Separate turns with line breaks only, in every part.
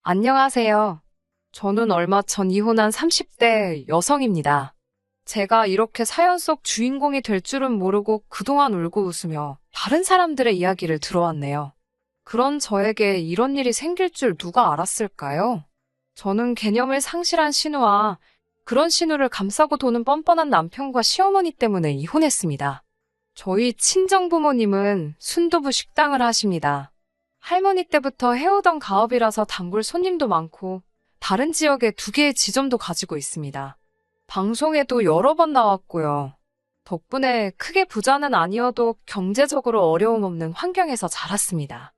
안녕하세요. 저는 얼마 전 이혼한 30대 여성입니다. 제가 이렇게 사연 속 주인공이 될 줄은 모르고 그동안 울고 웃으며 다른 사람들의 이야기를 들어왔네요. 그런 저에게 이런 일이 생길 줄 누가 알았을까요? 저는 개념을 상실한 신우와 그런 신우를 감싸고 도는 뻔뻔한 남편과 시어머니 때문에 이혼했습니다. 저희 친정부모님은 순두부 식당을 하십니다. 할머니 때부터 해오던 가업이라서 단골 손님도 많고 다른 지역에 두 개의 지점도 가지고 있습니다. 방송에도 여러 번 나왔고요. 덕분에 크게 부자는 아니어도 경제적으로 어려움 없는 환경에서 자랐습니다.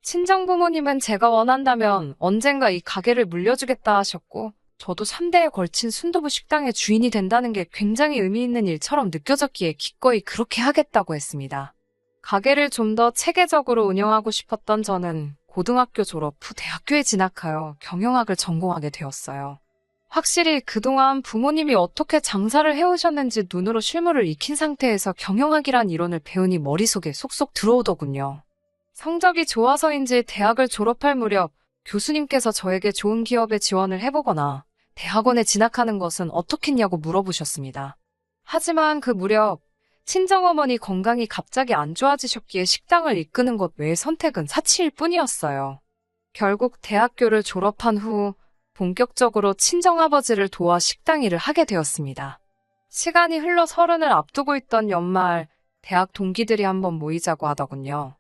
친정부모님은 제가 원한다면 언젠가 이 가게를 물려주겠다 하셨고 저도 3대에 걸친 순두부 식당의 주인이 된다는 게 굉장히 의미 있는 일처럼 느껴졌기에 기꺼이 그렇게 하겠다고 했습니다. 가게를 좀 더 체계적으로 운영하고 싶었던 저는 고등학교 졸업 후 대학교에 진학하여 경영학을 전공하게 되었어요. 확실히 그동안 부모님이 어떻게 장사를 해오셨는지 눈으로 실물을 익힌 상태에서 경영학이란 이론을 배우니 머릿속에 쏙쏙 들어오더군요. 성적이 좋아서인지 대학을 졸업할 무렵 교수님께서 저에게 좋은 기업에 지원을 해보거나 대학원에 진학하는 것은 어떻겠냐고 물어보셨습니다. 하지만 그 무렵 친정어머니 건강이 갑자기 안 좋아지셨기에 식당을 이끄는 것 외의 선택은 사치일 뿐이었어요. 결국 대학교를 졸업한 후 본격적으로 친정아버지를 도와 식당 일을 하게 되었습니다. 시간이 흘러 서른을 앞두고 있던 연말, 대학 동기들이 한번 모이자고 하더군요.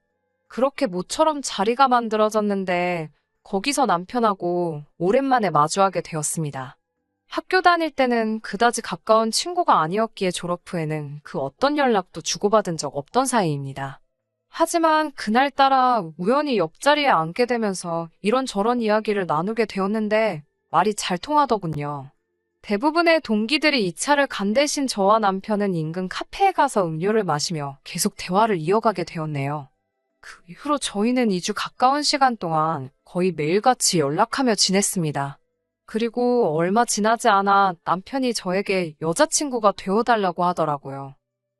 그렇게 모처럼 자리가 만들어졌는데 거기서 남편하고 오랜만에 마주하게 되었습니다. 학교 다닐 때는 그다지 가까운 친구가 아니었기에 졸업 후에는 그 어떤 연락도 주고받은 적 없던 사이입니다. 하지만 그날따라 우연히 옆자리에 앉게 되면서 이런저런 이야기를 나누게 되었는데 말이 잘 통하더군요. 대부분의 동기들이 이 차를 간 대신 저와 남편은 인근 카페에 가서 음료를 마시며 계속 대화를 이어가게 되었네요. 그 이후로 저희는 2주 가까운 시간 동안 거의 매일같이 연락하며 지냈습니다. 그리고 얼마 지나지 않아 남편이 저에게 여자친구가 되어달라고 하더라고요.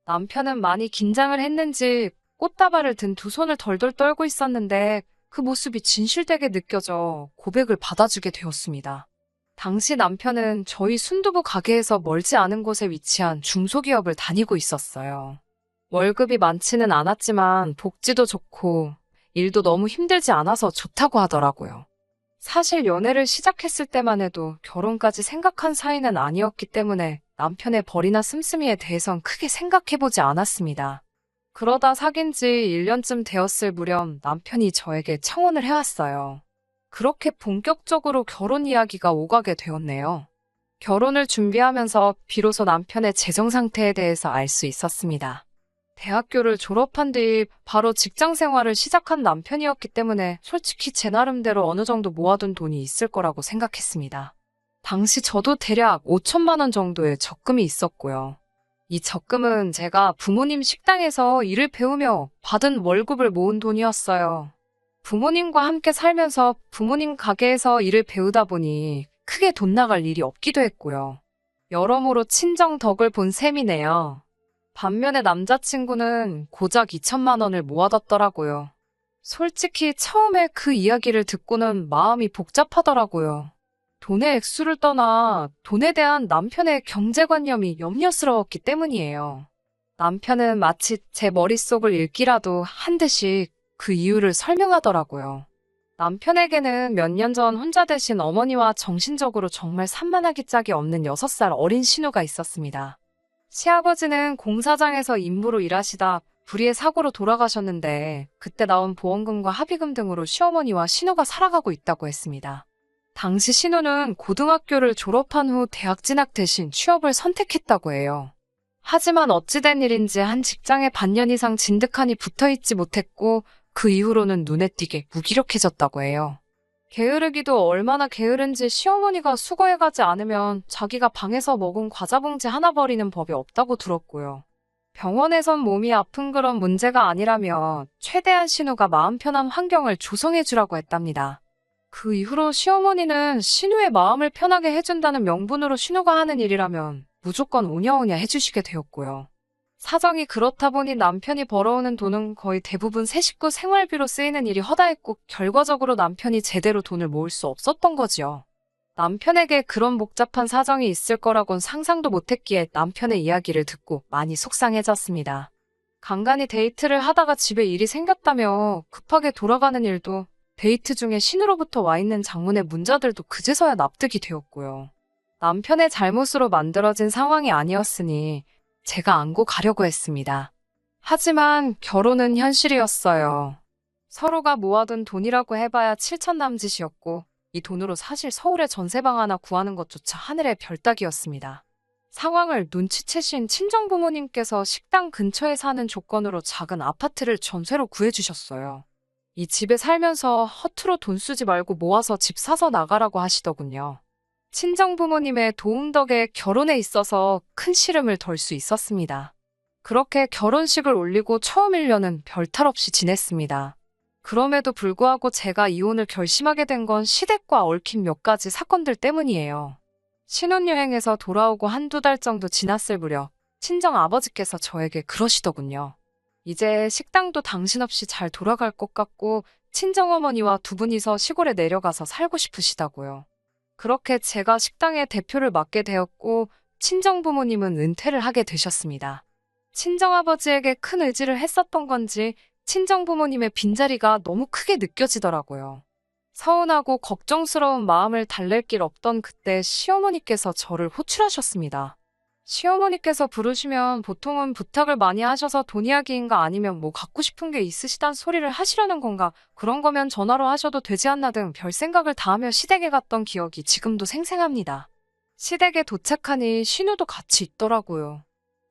남편은 많이 긴장을 했는지 꽃다발을 든 두 손을 덜덜 떨고 있었는데 그 모습이 진실되게 느껴져 고백을 받아주게 되었습니다. 당시 남편은 저희 순두부 가게에서 멀지 않은 곳에 위치한 중소기업을 다니고 있었어요. 월급이 많지는 않았지만 복지도 좋고 일도 너무 힘들지 않아서 좋다고 하더라고요. 사실 연애를 시작했을 때만 해도 결혼까지 생각한 사이는 아니었기 때문에 남편의 벌이나 씀씀이에 대해선 크게 생각해보지 않았습니다. 그러다 사귄 지 1년쯤 되었을 무렵 남편이 저에게 청혼을 해왔어요. 그렇게 본격적으로 결혼 이야기가 오가게 되었네요. 결혼을 준비하면서 비로소 남편의 재정 상태에 대해서 알 수 있었습니다. 대학교를 졸업한 뒤 바로 직장 생활을 시작한 남편이었기 때문에 솔직히 제 나름대로 어느 정도 모아둔 돈이 있을 거라고 생각했습니다. 당시 저도 대략 5천만 원 정도의 적금이 있었고요. 이 적금은 제가 부모님 식당에서 일을 배우며 받은 월급을 모은 돈이었어요. 부모님과 함께 살면서 부모님 가게에서 일을 배우다 보니 크게 돈 나갈 일이 없기도 했고요. 여러모로 친정 덕을 본 셈이네요. 반면에 남자친구는 고작 2천만 원을 모아뒀더라고요. 솔직히 처음에 그 이야기를 듣고는 마음이 복잡하더라고요. 돈의 액수를 떠나 돈에 대한 남편의 경제관념이 염려스러웠기 때문이에요. 남편은 마치 제 머릿속을 읽기라도 한 듯이 그 이유를 설명하더라고요. 남편에게는 몇 년 전 혼자 되신 어머니와 정신적으로 정말 산만하기 짝이 없는 6살 어린 신우가 있었습니다. 시아버지는 공사장에서 임무로 일하시다 불의의 사고로 돌아가셨는데 그때 나온 보험금과 합의금 등으로 시어머니와 신우가 살아가고 있다고 했습니다. 당시 신우는 고등학교를 졸업한 후 대학 진학 대신 취업을 선택했다고 해요. 하지만 어찌된 일인지 한 직장에 반년 이상 진득하니 붙어있지 못했고 그 이후로는 눈에 띄게 무기력해졌다고 해요. 게으르기도 얼마나 게으른지 시어머니가 수거해가지 않으면 자기가 방에서 먹은 과자 봉지 하나 버리는 법이 없다고 들었고요. 병원에선 몸이 아픈 그런 문제가 아니라며 최대한 신우가 마음 편한 환경을 조성해주라고 했답니다. 그 이후로 시어머니는 신우의 마음을 편하게 해준다는 명분으로 신우가 하는 일이라면 무조건 오냐오냐 해주시게 되었고요. 사정이 그렇다 보니 남편이 벌어오는 돈은 거의 대부분 새 식구 생활비로 쓰이는 일이 허다했고 결과적으로 남편이 제대로 돈을 모을 수 없었던 거지요. 남편에게 그런 복잡한 사정이 있을 거라곤 상상도 못했기에 남편의 이야기를 듣고 많이 속상해졌습니다. 간간히 데이트를 하다가 집에 일이 생겼다며 급하게 돌아가는 일도 데이트 중에 신우로부터 와 있는 장문의 문자들도 그제서야 납득이 되었고요. 남편의 잘못으로 만들어진 상황이 아니었으니 제가 안고 가려고 했습니다. 하지만 결혼은 현실이었어요. 서로가 모아둔 돈이라고 해봐야 7천 남짓이었고 이 돈으로 사실 서울에 전세방 하나 구하는 것조차 하늘의 별 따기였습니다. 상황을 눈치채신 친정부모님께서 식당 근처에 사는 조건으로 작은 아파트를 전세로 구해주셨어요. 이 집에 살면서 허투루 돈 쓰지 말고 모아서 집 사서 나가라고 하시더군요. 친정부모님의 도움 덕에 결혼에 있어서 큰 시름을 덜 수 있었습니다. 그렇게 결혼식을 올리고 처음 1년은 별탈 없이 지냈습니다. 그럼에도 불구하고 제가 이혼을 결심하게 된 건 시댁과 얽힌 몇 가지 사건들 때문이에요. 신혼여행에서 돌아오고 한두 달 정도 지났을 무렵 친정 아버지께서 저에게 그러시더군요. 이제 식당도 당신 없이 잘 돌아갈 것 같고 친정어머니와 두 분이서 시골에 내려가서 살고 싶으시다고요. 그렇게 제가 식당의 대표를 맡게 되었고 친정부모님은 은퇴를 하게 되셨습니다. 친정아버지에게 큰 의지를 했었던 건지 친정부모님의 빈자리가 너무 크게 느껴지더라고요. 서운하고 걱정스러운 마음을 달랠 길 없던 그때 시어머니께서 저를 호출하셨습니다. 시어머니께서 부르시면 보통은 부탁을 많이 하셔서 돈 이야기인가 아니면 뭐 갖고 싶은 게 있으시단 소리를 하시려는 건가 그런 거면 전화로 하셔도 되지 않나 등 별 생각을 다 하며 시댁에 갔던 기억이 지금도 생생합니다. 시댁에 도착하니 신우도 같이 있더라고요.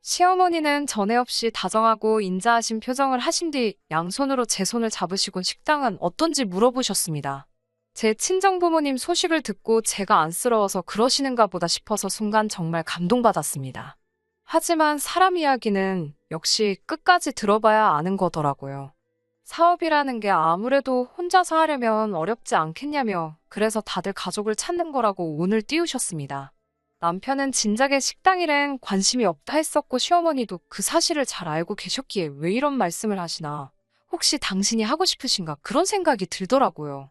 시어머니는 전에 없이 다정하고 인자하신 표정을 하신 뒤 양손으로 제 손을 잡으시곤 식당은 어떤지 물어보셨습니다. 제 친정부모님 소식을 듣고 제가 안쓰러워서 그러시는가 보다 싶어서 순간 정말 감동받았습니다. 하지만 사람 이야기는 역시 끝까지 들어봐야 아는 거더라고요. 사업이라는 게 아무래도 혼자서 하려면 어렵지 않겠냐며 그래서 다들 가족을 찾는 거라고 운을 띄우셨습니다. 남편은 진작에 식당 일엔 관심이 없다 했었고 시어머니도 그 사실을 잘 알고 계셨기에 왜 이런 말씀을 하시나 혹시 당신이 하고 싶으신가 그런 생각이 들더라고요.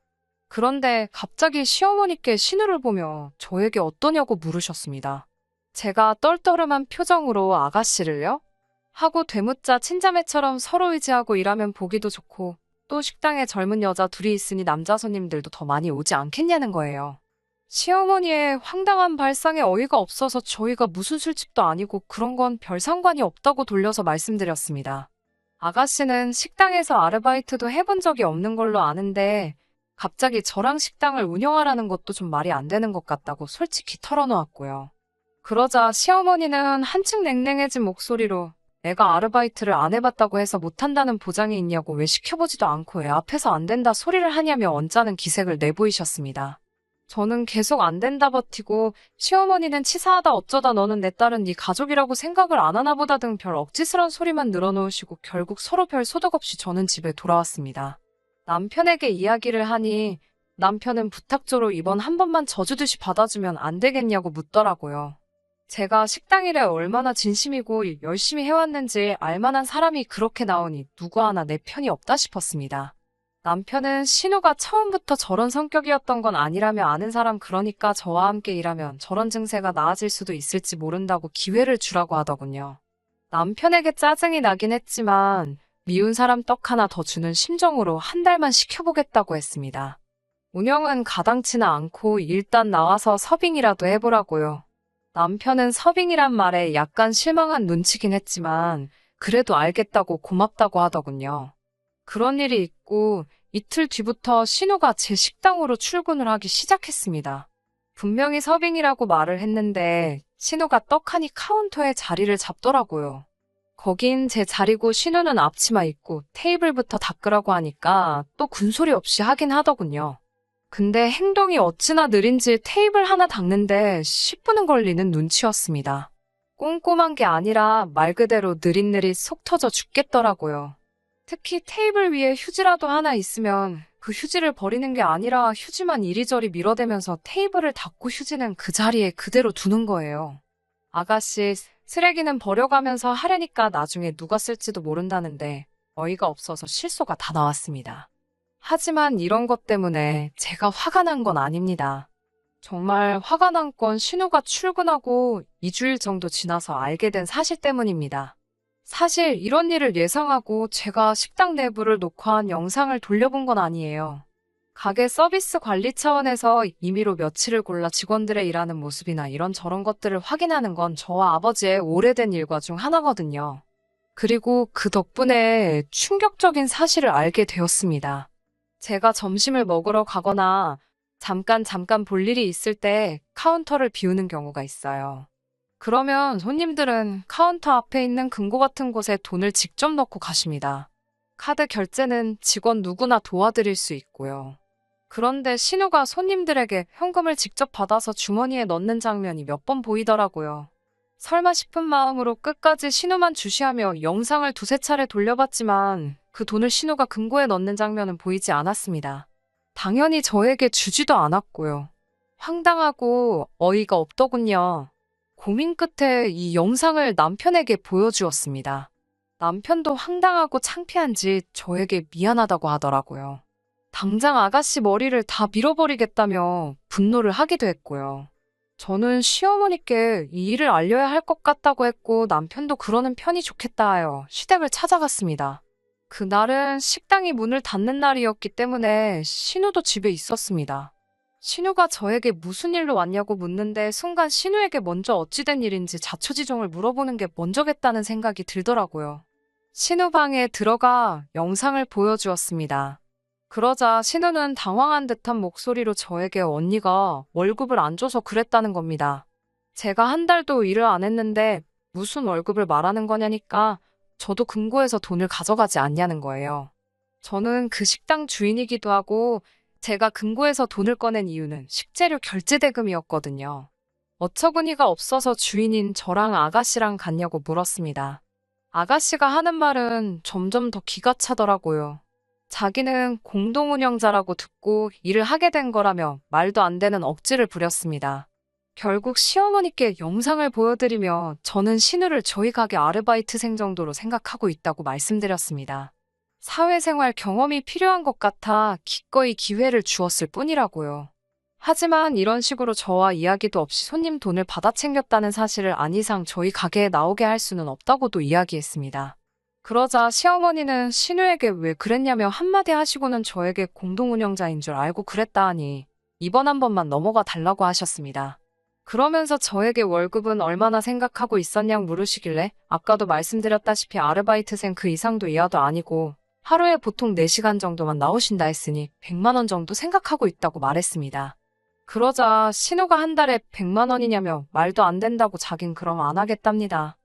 그런데 갑자기 시어머니께 신우를 보며 저에게 어떠냐고 물으셨습니다. 제가 떨떠름한 표정으로 아가씨를요? 하고 되묻자 친자매처럼 서로 의지하고 일하면 보기도 좋고 또 식당에 젊은 여자 둘이 있으니 남자 손님들도 더 많이 오지 않겠냐는 거예요. 시어머니의 황당한 발상에 어이가 없어서 저희가 무슨 술집도 아니고 그런 건 별 상관이 없다고 돌려서 말씀드렸습니다. 아가씨는 식당에서 아르바이트도 해본 적이 없는 걸로 아는데 갑자기 저랑 식당을 운영하라는 것도 좀 말이 안 되는 것 같다고 솔직히 털어놓았고요. 그러자 시어머니는 한층 냉랭해진 목소리로 내가 아르바이트를 안 해봤다고 해서 못한다는 보장이 있냐고 왜 시켜보지도 않고 애 앞에서 안 된다 소리를 하냐며 언짢은 기색을 내보이셨습니다. 저는 계속 안 된다 버티고 시어머니는 치사하다 어쩌다 너는 내 딸은 네 가족이라고 생각을 안 하나 보다 등 별 억지스런 소리만 늘어놓으시고 결국 서로 별 소득 없이 저는 집에 돌아왔습니다. 남편에게 이야기를 하니 남편은 부탁조로 이번 한 번만 져주듯이 받아주면 안 되겠냐고 묻더라고요. 제가 식당 일에 얼마나 진심이고 열심히 해왔는지 알만한 사람이 그렇게 나오니 누구 하나 내 편이 없다 싶었습니다. 남편은 신우가 처음부터 저런 성격이었던 건 아니라며 아는 사람 그러니까 저와 함께 일하면 저런 증세가 나아질 수도 있을지 모른다고 기회를 주라고 하더군요. 남편에게 짜증이 나긴 했지만 미운 사람 떡 하나 더 주는 심정으로 한 달만 시켜보겠다고 했습니다. 운영은 가당치나 않고 일단 나와서 서빙이라도 해보라고요. 남편은 서빙이란 말에 약간 실망한 눈치긴 했지만 그래도 알겠다고 고맙다고 하더군요. 그런 일이 있고 이틀 뒤부터 신우가 제 식당으로 출근을 하기 시작했습니다. 분명히 서빙이라고 말을 했는데 신우가 떡하니 카운터에 자리를 잡더라고요. 거긴 제 자리고 신우는 앞치마 입고 테이블부터 닦으라고 하니까 또 군소리 없이 하긴 하더군요. 근데 행동이 어찌나 느린지 테이블 하나 닦는데 10분은 걸리는 눈치였습니다. 꼼꼼한 게 아니라 말 그대로 느릿느릿 속 터져 죽겠더라고요. 특히 테이블 위에 휴지라도 하나 있으면 그 휴지를 버리는 게 아니라 휴지만 이리저리 밀어대면서 테이블을 닦고 휴지는 그 자리에 그대로 두는 거예요. 아가씨, 쓰레기는 버려가면서 하려니까 나중에 누가 쓸지도 모른다는데 어이가 없어서 실소가 다 나왔습니다. 하지만 이런 것 때문에 제가 화가 난 건 아닙니다. 정말 화가 난 건 신우가 출근하고 2주일 정도 지나서 알게 된 사실 때문입니다. 사실 이런 일을 예상하고 제가 식당 내부를 녹화한 영상을 돌려본 건 아니에요. 가게 서비스 관리 차원에서 임의로 며칠을 골라 직원들의 일하는 모습이나 이런저런 것들을 확인하는 건 저와 아버지의 오래된 일과 중 하나거든요. 그리고 그 덕분에 충격적인 사실을 알게 되었습니다. 제가 점심을 먹으러 가거나 잠깐 볼 일이 있을 때 카운터를 비우는 경우가 있어요. 그러면 손님들은 카운터 앞에 있는 금고 같은 곳에 돈을 직접 넣고 가십니다. 카드 결제는 직원 누구나 도와드릴 수 있고요. 그런데 신우가 손님들에게 현금을 직접 받아서 주머니에 넣는 장면이 몇 번 보이더라고요. 설마 싶은 마음으로 끝까지 신우만 주시하며 영상을 두세 차례 돌려봤지만 그 돈을 신우가 금고에 넣는 장면은 보이지 않았습니다. 당연히 저에게 주지도 않았고요. 황당하고 어이가 없더군요. 고민 끝에 이 영상을 남편에게 보여주었습니다. 남편도 황당하고 창피한지 저에게 미안하다고 하더라고요. 당장 아가씨 머리를 다 밀어버리겠다며 분노를 하기도 했고요. 저는 시어머니께 이 일을 알려야 할 것 같다고 했고 남편도 그러는 편이 좋겠다 하여 시댁을 찾아갔습니다. 그날은 식당이 문을 닫는 날이었기 때문에 신우도 집에 있었습니다. 신우가 저에게 무슨 일로 왔냐고 묻는데 순간 신우에게 먼저 어찌된 일인지 자초지종을 물어보는 게 먼저겠다는 생각이 들더라고요. 신우 방에 들어가 영상을 보여주었습니다. 그러자 신우는 당황한 듯한 목소리로 저에게 언니가 월급을 안 줘서 그랬다는 겁니다. 제가 한 달도 일을 안 했는데 무슨 월급을 말하는 거냐니까 저도 금고에서 돈을 가져가지 않냐는 거예요. 저는 그 식당 주인이기도 하고 제가 금고에서 돈을 꺼낸 이유는 식재료 결제 대금이었거든요. 어처구니가 없어서 주인인 저랑 아가씨랑 갔냐고 물었습니다. 아가씨가 하는 말은 점점 더 기가 차더라고요. 자기는 공동운영자라고 듣고 일을 하게 된 거라며 말도 안 되는 억지를 부렸습니다. 결국 시어머니께 영상을 보여드리며 저는 신우를 저희 가게 아르바이트생 정도로 생각하고 있다고 말씀드렸습니다. 사회생활 경험이 필요한 것 같아 기꺼이 기회를 주었을 뿐이라고요. 하지만 이런 식으로 저와 이야기도 없이 손님 돈을 받아 챙겼다는 사실을 안 이상 저희 가게에 나오게 할 수는 없다고도 이야기했습니다. 그러자 시어머니는 신우에게 왜 그랬냐며 한마디 하시고는 저에게 공동운영자인 줄 알고 그랬다 하니 이번 한 번만 넘어가 달라고 하셨습니다. 그러면서 저에게 월급은 얼마나 생각하고 있었냐고 물으시길래 아까도 말씀드렸다시피 아르바이트생 그 이상도 이하도 아니고 하루에 보통 4시간 정도만 나오신다 했으니 100만 원 정도 생각하고 있다고 말했습니다. 그러자 신우가 한 달에 100만 원이냐며 말도 안 된다고 자긴 그럼 안 하겠답니다.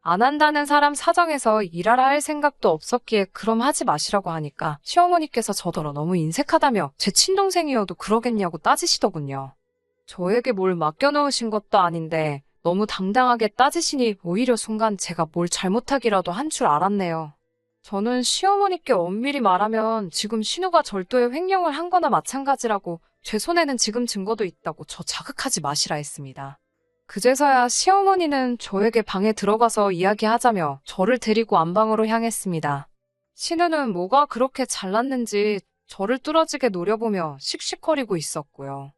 안 한다는 사람 사정에서 일하라 할 생각도 없었기에 그럼 하지 마시라고 하니까 시어머니께서 저더러 너무 인색하다며 제 친동생이어도 그러겠냐고 따지시더군요. 저에게 뭘 맡겨놓으신 것도 아닌데 너무 당당하게 따지시니 오히려 순간 제가 뭘 잘못하기라도 한 줄 알았네요. 저는 시어머니께 엄밀히 말하면 지금 신우가 절도의 횡령을 한 거나 마찬가지라고 제 손에는 지금 증거도 있다고 저 자극하지 마시라 했습니다. 그제서야 시어머니는 저에게 방에 들어가서 이야기하자며 저를 데리고 안방으로 향했습니다. 신우는 뭐가 그렇게 잘났는지 저를 뚫어지게 노려보며 씩씩거리고 있었고요.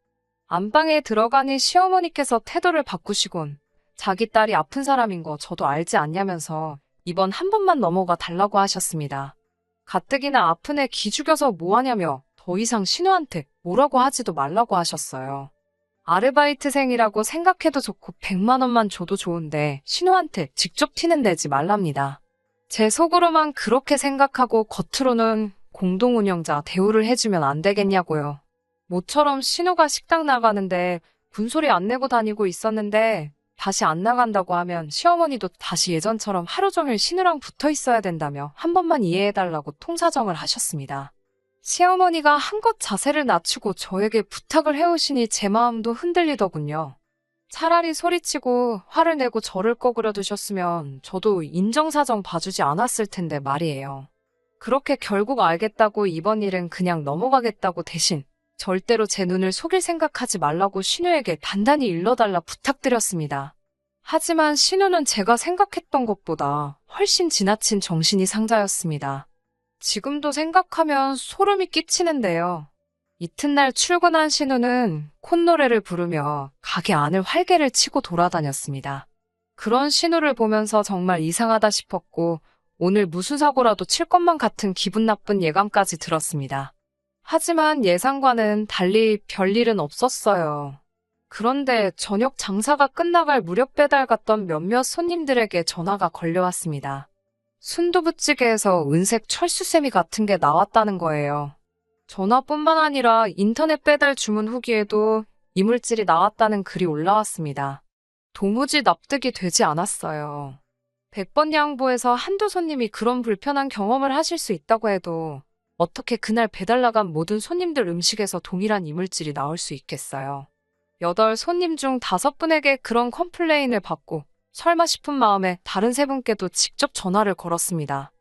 안방에 들어가니 시어머니께서 태도를 바꾸시곤 자기 딸이 아픈 사람인 거 저도 알지 않냐면서 이번 한 번만 넘어가 달라고 하셨습니다. 가뜩이나 아픈 애 기죽여서 뭐하냐며 더 이상 신우한테 뭐라고 하지도 말라고 하셨어요. 아르바이트생이라고 생각해도 좋고 100만 원만 줘도 좋은데 신우한테 직접 티는 내지 말랍니다. 제 속으로만 그렇게 생각하고 겉으로는 공동운영자 대우를 해주면 안 되겠냐고요. 모처럼 신우가 식당 나가는데 군소리 안 내고 다니고 있었는데 다시 안 나간다고 하면 시어머니도 다시 예전처럼 하루 종일 신우랑 붙어 있어야 된다며 한 번만 이해해달라고 통사정을 하셨습니다. 시어머니가 한껏 자세를 낮추고 저에게 부탁을 해오시니 제 마음도 흔들리더군요. 차라리 소리치고 화를 내고 저를 꺼그려 두셨으면 저도 인정사정 봐주지 않았을 텐데 말이에요. 그렇게 결국 알겠다고 이번 일은 그냥 넘어가겠다고 대신 절대로 제 눈을 속일 생각하지 말라고 신우에게 단단히 일러달라 부탁드렸습니다. 하지만 신우는 제가 생각했던 것보다 훨씬 지나친 정신이 상자였습니다. 지금도 생각하면 소름이 끼치는데요. 이튿날 출근한 신우는 콧노래를 부르며 가게 안을 활개를 치고 돌아다녔습니다. 그런 신우를 보면서 정말 이상하다 싶었고 오늘 무슨 사고라도 칠 것만 같은 기분 나쁜 예감까지 들었습니다. 하지만 예상과는 달리 별일은 없었어요. 그런데 저녁 장사가 끝나갈 무렵 배달 갔던 몇몇 손님들에게 전화가 걸려왔습니다. 순두부찌개에서 은색 철수세미 같은 게 나왔다는 거예요. 전화뿐만 아니라 인터넷 배달 주문 후기에도 이물질이 나왔다는 글이 올라왔습니다. 도무지 납득이 되지 않았어요. 100번 양보해서 한두 손님이 그런 불편한 경험을 하실 수 있다고 해도 어떻게 그날 배달 나간 모든 손님들 음식에서 동일한 이물질이 나올 수 있겠어요. 8 손님 중 5분에게 그런 컴플레인을 받고 설마 싶은 마음에 다른 3분께도 직접 전화를 걸었습니다.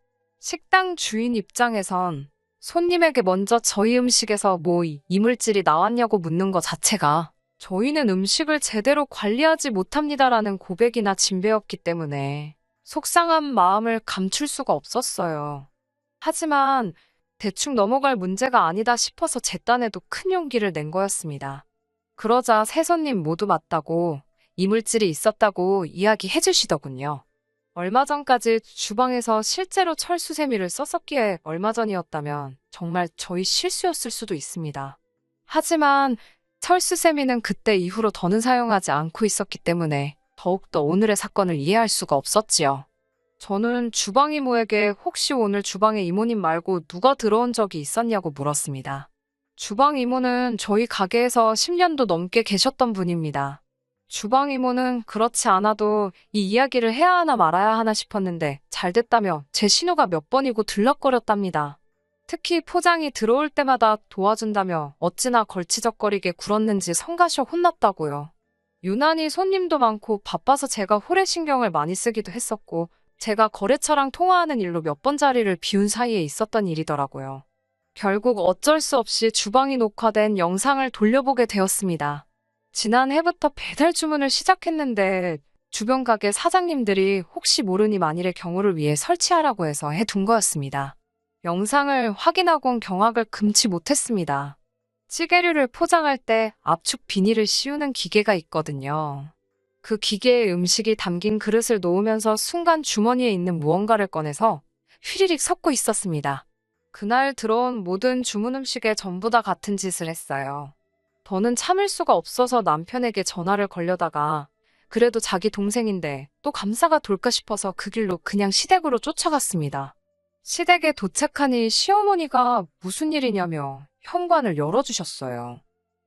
식당 주인 입장에선 손님에게 먼저 저희 음식에서 뭐 이물질이 나왔냐고 묻는 것 자체가 저희는 음식을 제대로 관리하지 못합니다라는 고백이나 진배였기 때문에 속상한 마음을 감출 수가 없었어요. 하지만 대충 넘어갈 문제가 아니다 싶어서 제 딴에도 큰 용기를 낸 거였습니다. 그러자 세 손님 모두 맞다고 이물질이 있었다고 이야기해 주시더군요. 얼마 전까지 주방에서 실제로 철수세미를 썼었기에 얼마 전이었다면 정말 저희 실수였을 수도 있습니다. 하지만 철수세미는 그때 이후로 더는 사용하지 않고 있었기 때문에 더욱더 오늘의 사건을 이해할 수가 없었지요. 저는 주방 이모에게 혹시 오늘 주방에 이모님 말고 누가 들어온 적이 있었냐고 물었습니다. 주방 이모는 저희 가게에서 10년도 넘게 계셨던 분입니다. 주방 이모는 그렇지 않아도 이 이야기를 해야 하나 말아야 하나 싶었는데 잘 됐다며 제 신우가 몇 번이고 들락거렸답니다. 특히 포장이 들어올 때마다 도와준다며 어찌나 걸치적거리게 굴었는지 성가셔 혼났다고요. 유난히 손님도 많고 바빠서 제가 호래신경을 많이 쓰기도 했었고 제가 거래처랑 통화하는 일로 몇 번 자리를 비운 사이에 있었던 일이더라고요. 결국 어쩔 수 없이 주방이 녹화된 영상을 돌려보게 되었습니다. 지난해부터 배달 주문을 시작했는데 주변 가게 사장님들이 혹시 모르니 만일의 경우를 위해 설치하라고 해서 해둔 거였습니다. 영상을 확인하곤 경악을 금치 못했습니다. 찌개류를 포장할 때 압축 비닐을 씌우는 기계가 있거든요. 그 기계에 음식이 담긴 그릇을 놓으면서 순간 주머니에 있는 무언가를 꺼내서 휘리릭 섞고 있었습니다. 그날 들어온 모든 주문 음식에 전부 다 같은 짓을 했어요. 더는 참을 수가 없어서 남편에게 전화를 걸려다가 그래도 자기 동생인데 또 감사가 돌까 싶어서 그 길로 그냥 시댁으로 쫓아갔습니다. 시댁에 도착하니 시어머니가 무슨 일이냐며 현관을 열어주셨어요.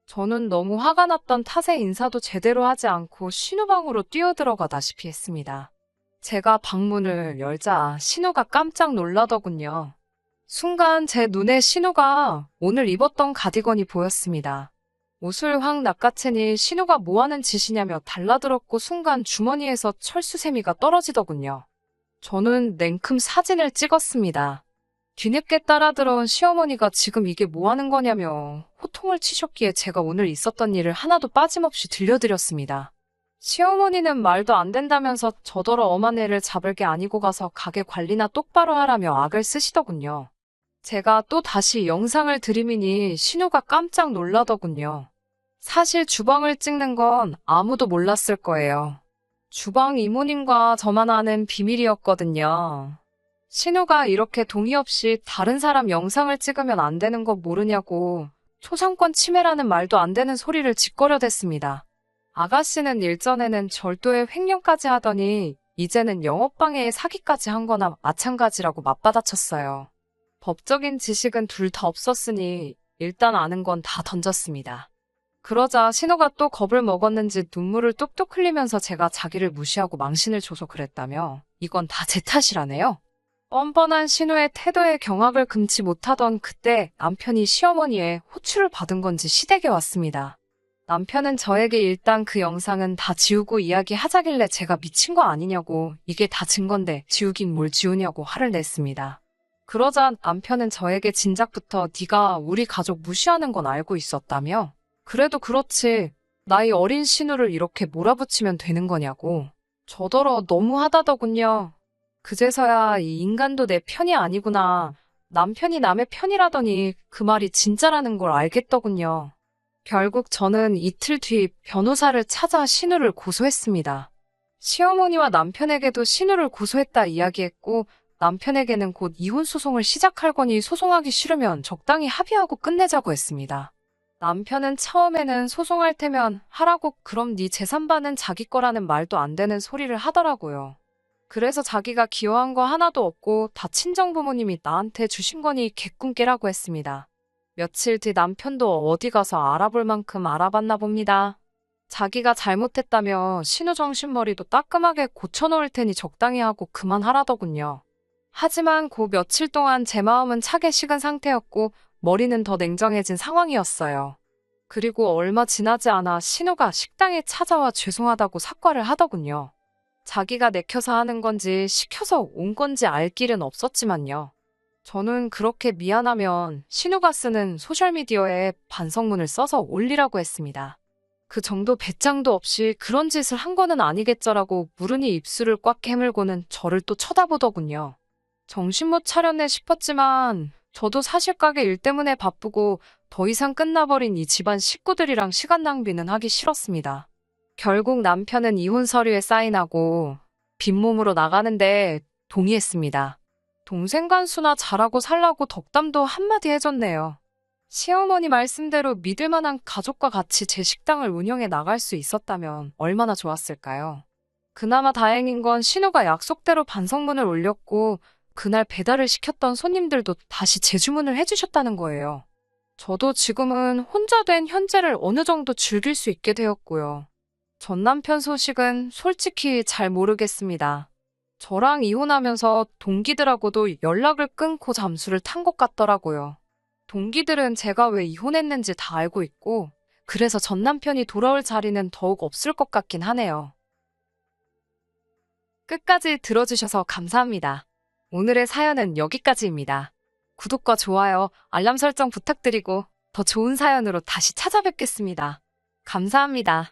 저는 너무 화가 났던 탓에 인사도 제대로 하지 않고 신우방으로 뛰어들어가다시피 했습니다. 제가 방문을 열자 신우가 깜짝 놀라더군요. 순간 제 눈에 신우가 오늘 입었던 가디건이 보였습니다. 옷을 확 낚아채니 신우가 뭐하는 짓이냐며 달라들었고 순간 주머니에서 철수세미가 떨어지더군요. 저는 냉큼 사진을 찍었습니다. 뒤늦게 따라 들어온 시어머니가 지금 이게 뭐하는 거냐며 호통을 치셨기에 제가 오늘 있었던 일을 하나도 빠짐없이 들려드렸습니다. 시어머니는 말도 안 된다면서 저더러 엄한 애를 잡을 게 아니고 가서 가게 관리나 똑바로 하라며 악을 쓰시더군요. 제가 또 다시 영상을 들이미니 신우가 깜짝 놀라더군요. 사실 주방을 찍는 건 아무도 몰랐을 거예요. 주방 이모님과 저만 아는 비밀이었거든요. 신우가 이렇게 동의 없이 다른 사람 영상을 찍으면 안 되는 거 모르냐고 초상권 침해라는 말도 안 되는 소리를 짓거려댔습니다. 아가씨는 일전에는 절도에 횡령까지 하더니 이제는 영업방해에 사기까지 한 거나 마찬가지라고 맞받아쳤어요. 법적인 지식은 둘 다 없었으니 일단 아는 건 다 던졌습니다. 그러자 신우가 또 겁을 먹었는지 눈물을 뚝뚝 흘리면서 제가 자기를 무시하고 망신을 줘서 그랬다며 이건 다 제 탓이라네요. 뻔뻔한 신우의 태도에 경악을 금치 못하던 그때 남편이 시어머니의 호출을 받은 건지 시댁에 왔습니다. 남편은 저에게 일단 그 영상은 다 지우고 이야기하자길래 제가 미친 거 아니냐고 이게 다 증거인데 지우긴 뭘 지우냐고 화를 냈습니다. 그러자 남편은 저에게 진작부터 네가 우리 가족 무시하는 건 알고 있었다며 그래도 그렇지 나이 어린 신우를 이렇게 몰아붙이면 되는 거냐고 저더러 너무하다더군요. 그제서야 이 인간도 내 편이 아니구나. 남편이 남의 편이라더니 그 말이 진짜라는 걸 알겠더군요. 결국 저는 이틀 뒤 변호사를 찾아 신우를 고소했습니다. 시어머니와 남편에게도 신우를 고소했다 이야기했고, 남편에게는 곧 이혼 소송을 시작할 거니 소송하기 싫으면 적당히 합의하고 끝내자고 했습니다. 남편은 처음에는 소송할 테면 하라고 그럼 네 재산반은 자기 거라는 말도 안 되는 소리를 하더라고요. 그래서 자기가 기여한 거 하나도 없고 다 친정부모님이 나한테 주신 거니 개꿈 깨라고 했습니다. 며칠 뒤 남편도 어디 가서 알아볼 만큼 알아봤나 봅니다. 자기가 잘못했다며 신우 정신머리도 따끔하게 고쳐놓을 테니 적당히 하고 그만하라더군요. 하지만 그 며칠 동안 제 마음은 차게 식은 상태였고 머리는 더 냉정해진 상황이었어요. 그리고 얼마 지나지 않아 신우가 식당에 찾아와 죄송하다고 사과를 하더군요. 자기가 내켜서 하는 건지 시켜서 온 건지 알 길은 없었지만요. 저는 그렇게 미안하면 신우가 쓰는 소셜미디어에 반성문을 써서 올리라고 했습니다. 그 정도 배짱도 없이 그런 짓을 한 거는 아니겠죠라고 무르니 입술을 꽉 깨물고는 저를 또 쳐다보더군요. 정신 못 차렸네 싶었지만 저도 사실가게 일 때문에 바쁘고 더 이상 끝나버린 이 집안 식구들이랑 시간 낭비는 하기 싫었습니다. 결국 남편은 이혼 서류에 사인하고 빈몸으로 나가는데 동의했습니다. 동생 간수나 잘하고 살라고 덕담도 한마디 해줬네요. 시어머니 말씀대로 믿을 만한 가족과 같이 제 식당을 운영해 나갈 수 있었다면 얼마나 좋았을까요? 그나마 다행인 건 신우가 약속대로 반성문을 올렸고 그날 배달을 시켰던 손님들도 다시 재주문을 해주셨다는 거예요. 저도 지금은 혼자 된 현재를 어느 정도 즐길 수 있게 되었고요. 전 남편 소식은 솔직히 잘 모르겠습니다. 저랑 이혼하면서 동기들하고도 연락을 끊고 잠수를 탄 것 같더라고요. 동기들은 제가 왜 이혼했는지 다 알고 있고, 그래서 전 남편이 돌아올 자리는 더욱 없을 것 같긴 하네요. 끝까지 들어주셔서 감사합니다. 오늘의 사연은 여기까지입니다. 구독과 좋아요, 알람 설정 부탁드리고 더 좋은 사연으로 다시 찾아뵙겠습니다. 감사합니다.